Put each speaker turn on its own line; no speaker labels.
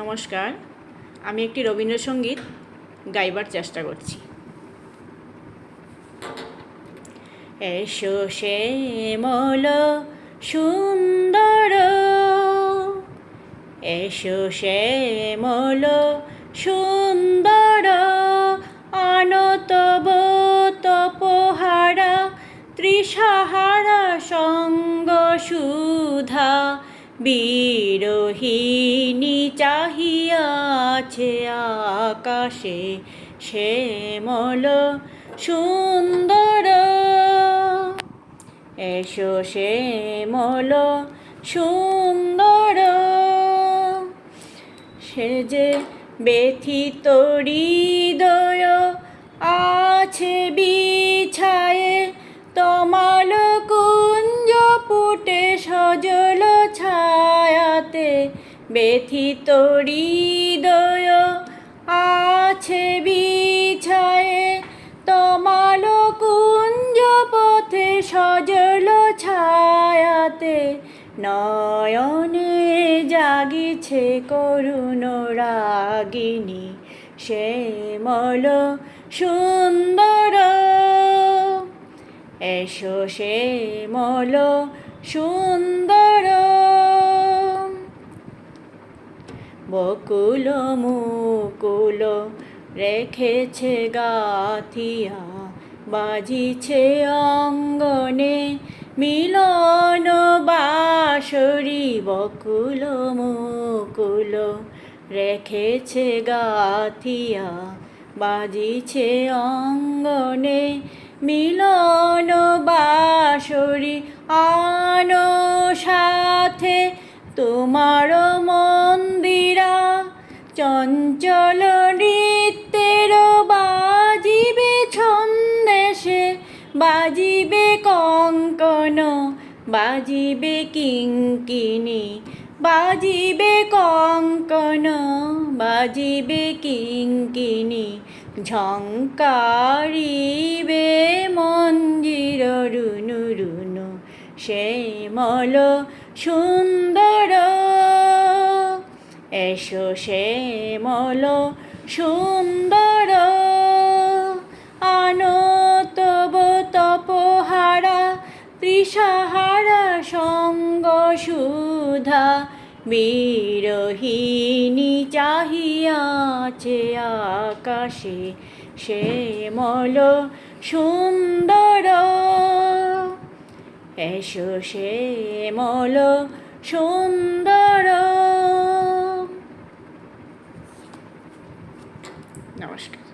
নমস্কার, আমি একটি রবীন্দ্রসঙ্গীত গাইবার চেষ্টা করছি। এসো শ্যামল সুন্দর, এসো শ্যামল সুন্দর, আনতব তপহারা ত্রিসাহারা সঙ্গ সুধা, বিরোহিণী চাহিয়াছে আকাশে শ্যামল সুন্দর। এসো শ্যামল সুন্দর, সে যে ব্যথিত হৃদয় আছে বিছায়ে, তমাল কুঞ্জ পুটে সজল ছায়াতে। ব্যথিত হৃদয় আছে বিছায়ে, তমাল কুঞ্জ পথে সজল ছায়াতে। নয়নে জাগিছে করুণ রাগিনী শ্যামল সুন্দর। এসো শ্যামল সুন্দর, বকুল মুকুল রেখেছে গাথিয়া, বাজিছে অঙ্গনে মিলন বাঁশরি। বকুল মুকুল রেখেছে গাথিয়া, বাজিছে অঙ্গনে মিলন বাঁশরি। আনো সাথে তোমার মন্দিরা, চঞ্চল নৃত্যের বাজিবে ছন্দেশে। বাজিবে কঙ্কন, বাজিবে কিঙ্কিণী, বাজিবে কঙ্কন, বাজিবে কিঙ্কিণী। ঝঙ্কারিবে মঞ্জির রুনু রুনু শ্যামল সুন্দর। এসো শ্যামল সুন্দর, আনো তব তপহারা ত্রিসাহারা সঙ্গ সুধা, বিরোহিণী চাহিয়াছে আকাশে শ্যামল সুন্দর। এসো শ্যামল সুন্দর। নমস্কার।